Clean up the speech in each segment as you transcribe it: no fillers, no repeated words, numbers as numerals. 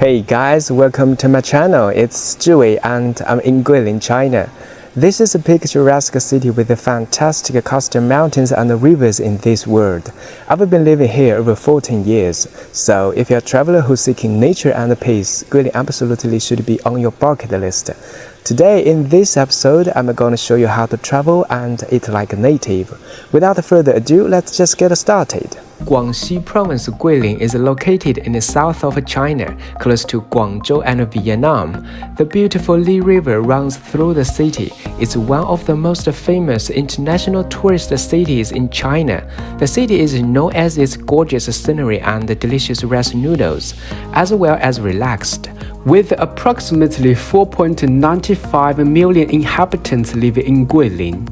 Hey guys, welcome to my channel. It's Zhiwei and I'm in Guilin, China. This is a picturesque city with the fantastic coastal mountains and rivers in this world. I've been living here over 14 years, so if you're a traveler who's seeking nature and peace, Guilin absolutely should be on your bucket list. Today in this episode, I'm going to show you how to travel and eat like a native. Without further ado, let's just get started. Guangxi Province Guilin is located in the south of China, close to Guangzhou and Vietnam. The beautiful Li River runs through the city. It's one of the most famous international tourist cities in China. The city is known as its gorgeous scenery and delicious rice noodles, as well as relaxed. With approximately 4.95 million inhabitants living in Guilin.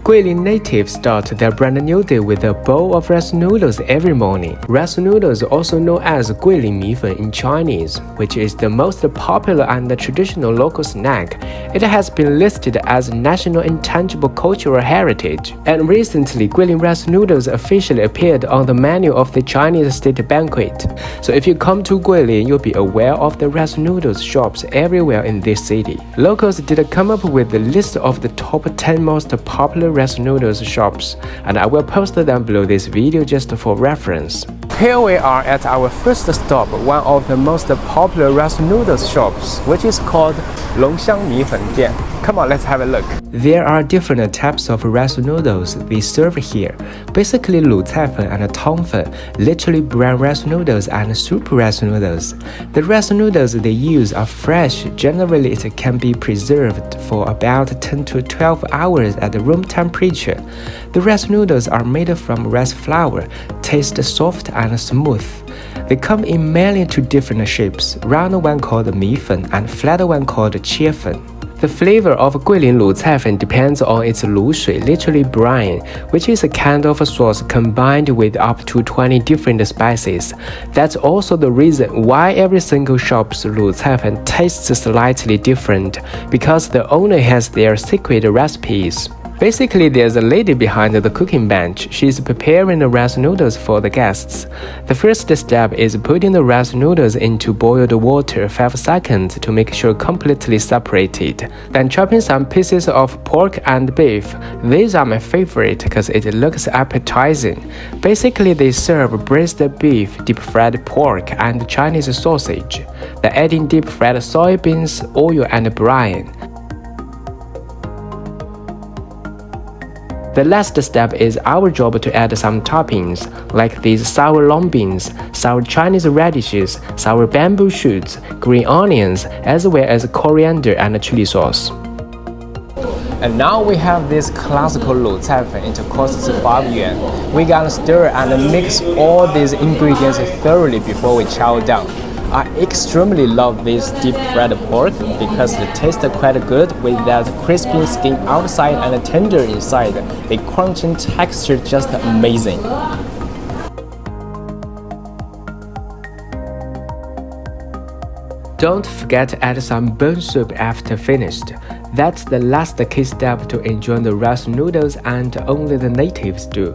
Guilin natives start their brand new day with a bowl of rice noodles every morning. Rice noodles, also known as Guilin Mi Fen in Chinese, which is the most popular and traditional local snack. It has been listed as National Intangible Cultural Heritage. And recently, Guilin rice noodles officially appeared on the menu of the Chinese state banquet. So if you come to Guilin, you'll be aware of the rice noodles shops everywhere in this city. Locals did come up with the list of the top 10 most popular rice noodles shops, and I will post them below this video just for reference. Here we are at our first stop, one of the most popular rice noodles shops, which is called Laoren Mi Fen. Come on, let's have a look. There are different types of rice noodles they serve here. Basically, Lu Cai Fen and Tong Fen, literally brown rice noodles and soup rice noodles. The rice noodles they use are fresh. Generally, it can be preserved for about 10 to 12 hours at room temperature. The rice noodles are made from rice flour, taste soft and smooth. They come in mainly two different shapes, round one called Mi Fen and flat one called Qie Fen. The flavor of Guilin Lu Cai Fen depends on its Lu Shui, literally brine, which is a kind of sauce combined with up to 20 different spices. That's also the reason why every single shop's Lu Cai Fen tastes slightly different, because the owner has their secret recipes. Basically, there's a lady behind the cooking bench. She's preparing the rice noodles for the guests. The first step is putting the rice noodles into boiled water 5 seconds to make sure completely separated. Then chopping some pieces of pork and beef. These are my favorite because it looks appetizing. Basically, they serve braised beef, deep-fried pork, and Chinese sausage. Then adding deep-fried soybeans, oil, and brine. The last step is our job to add some toppings, like these sour long beans, sour Chinese radishes, sour bamboo shoots, green onions, as well as coriander and chili sauce. And now we have this classical Lu Cai Fen. It costs 5 yuan. We gotta stir and mix all these ingredients thoroughly before we chow down. I extremely love this deep fried pork because it tastes quite good with that crispy skin outside and tender inside. The crunching texture just amazing. Don't forget to add some bone soup after finished. That's the last key step to enjoy the rice noodles, and only the natives do.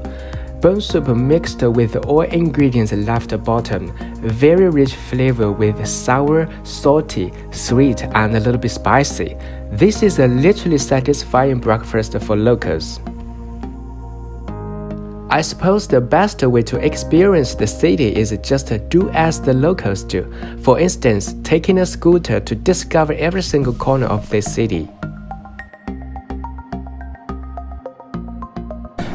Bone soup mixed with all ingredients left bottom. Very rich flavor with sour, salty, sweet, and a little bit spicy. This is a literally satisfying breakfast for locals. I suppose the best way to experience the city is just to do as the locals do. For instance, taking a scooter to discover every single corner of the city.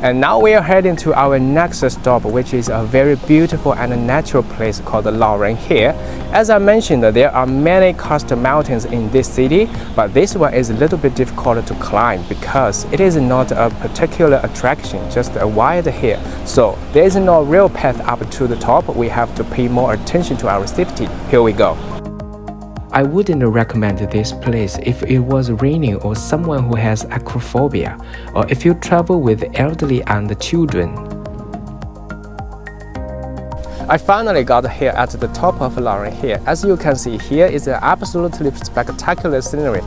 And now we are heading to our next stop, which is a very beautiful and natural place called Laoren Hill. As I mentioned, there are many coastal mountains in this city, but this one is a little bit difficult to climb because it is not a particular attraction, just a wide hill. So there is no real path up to the top. We have to pay more attention to our safety. Here we go. I wouldn't recommend this place if it was raining or someone who has acrophobia, or if you travel with elderly and children. I finally got here at the top of Laoren Hill. As you can see, here is an absolutely spectacular scenery.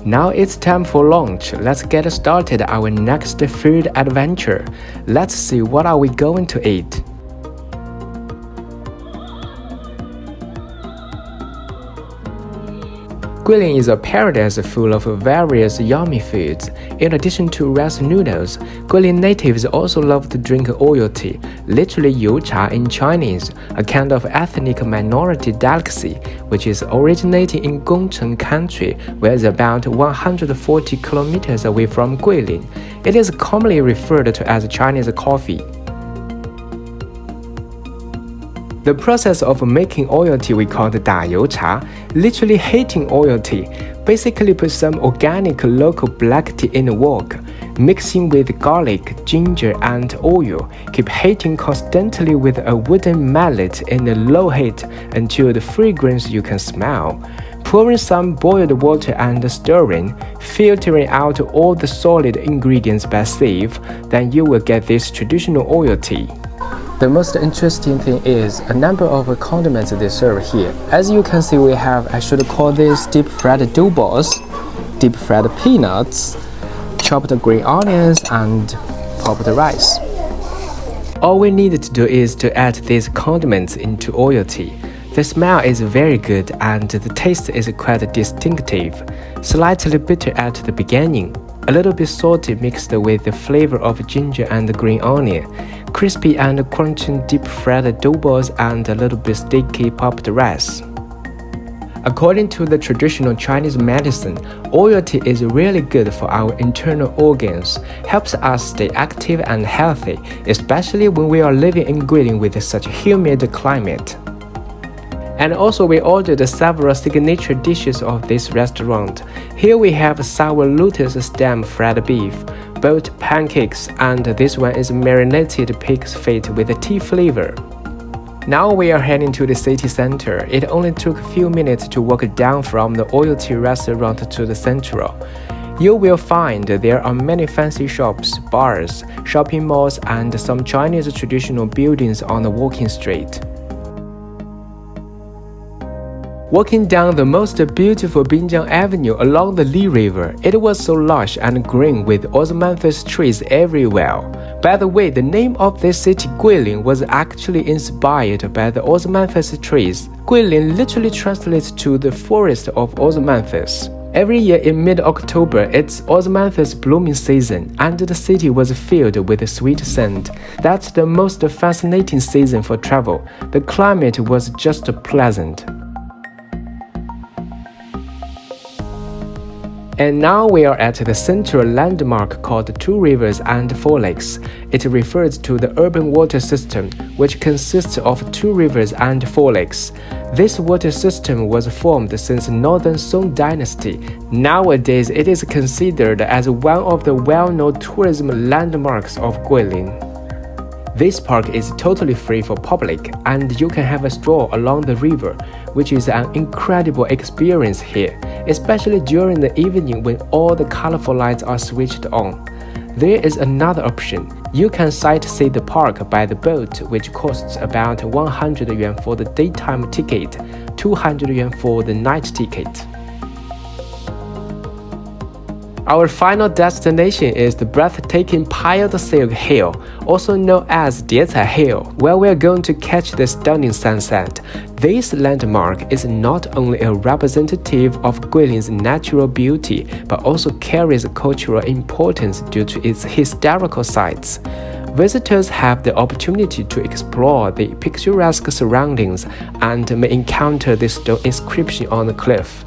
Now it's time for lunch. Let's get started our next food adventure. Let's see what are we going to eat. Guilin is a paradise full of various yummy foods. In addition to rice noodles, Guilin natives also love to drink oil tea, literally youcha in Chinese, a kind of ethnic minority delicacy, which is originating in Gongcheng country, where it's about 140 kilometers away from Guilin. It is commonly referred to as Chinese coffee. The process of making oil tea we call the 打油茶, literally heating oil tea. Basically put some organic local black tea in a wok, mixing with garlic, ginger and oil. Keep heating constantly with a wooden mallet in a low heat until the fragrance you can smell. Pouring some boiled water and stirring, filtering out all the solid ingredients by sieve, then you will get this traditional oil tea. The most interesting thing is a number of condiments they serve here. As you can see, we have, I should call this deep fried dough balls, deep fried peanuts, chopped green onions, and popped rice. All we need to do is to add these condiments into oil tea. The smell is very good and the taste is quite distinctive, slightly bitter at the beginning, a little bit salty mixed with the flavor of ginger and green onion, crispy and crunchy deep fried dough balls, and a little bit sticky popped rice. According to the traditional Chinese medicine, oil tea is really good for our internal organs, helps us stay active and healthy, especially when we are living in Guilin with such humid climate. And also we ordered several signature dishes of this restaurant. Here we have sour lotus stem fried beef, boiled pancakes, and this one is marinated pig's feet with a tea flavor. Now we are heading to the city center. It only took a few minutes to walk down from the oil tea restaurant to the central. You will find there are many fancy shops, bars, shopping malls, and some Chinese traditional buildings on the walking street. Walking down the most beautiful Binjiang Avenue along the Li River, it was so lush and green with osmanthus trees everywhere. By the way, the name of this city Guilin was actually inspired by the osmanthus trees. Guilin literally translates to the forest of osmanthus. Every year in mid-October, it's osmanthus blooming season, and the city was filled with sweet scent. That's the most fascinating season for travel. The climate was just pleasant. And now we are at the central landmark called Two Rivers and Four Lakes. It refers to the urban water system, which consists of two rivers and four lakes. This water system was formed since Northern Song Dynasty. Nowadays, it is considered as one of the well-known tourism landmarks of Guilin. This park is totally free for public, and you can have a stroll along the river, which is an incredible experience here, especially during the evening when all the colorful lights are switched on. There is another option. You can sightsee the park by the boat, which costs about 100 yuan for the daytime ticket, 200 yuan for the night ticket. Our final destination is the breathtaking Piled Silk Hill, also known as Diecai Hill, where we are going to catch the stunning sunset. This landmark is not only a representative of Guilin's natural beauty, but also carries cultural importance due to its historical sites. Visitors have the opportunity to explore the picturesque surroundings and may encounter the stone inscription on the cliff.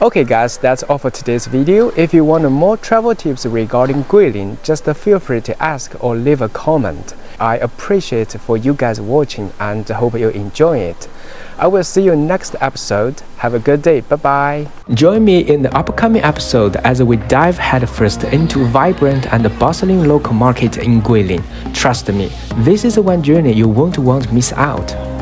Okay guys, that's all for today's video. If you want more travel tips regarding Guilin, just feel free to ask or leave a comment. I appreciate for you guys watching and hope you enjoy it. I will see you next episode. Have a good day. Bye bye. Join me in the upcoming episode as we dive headfirst into vibrant and bustling local market in Guilin. Trust me, this is one journey you won't want to miss out.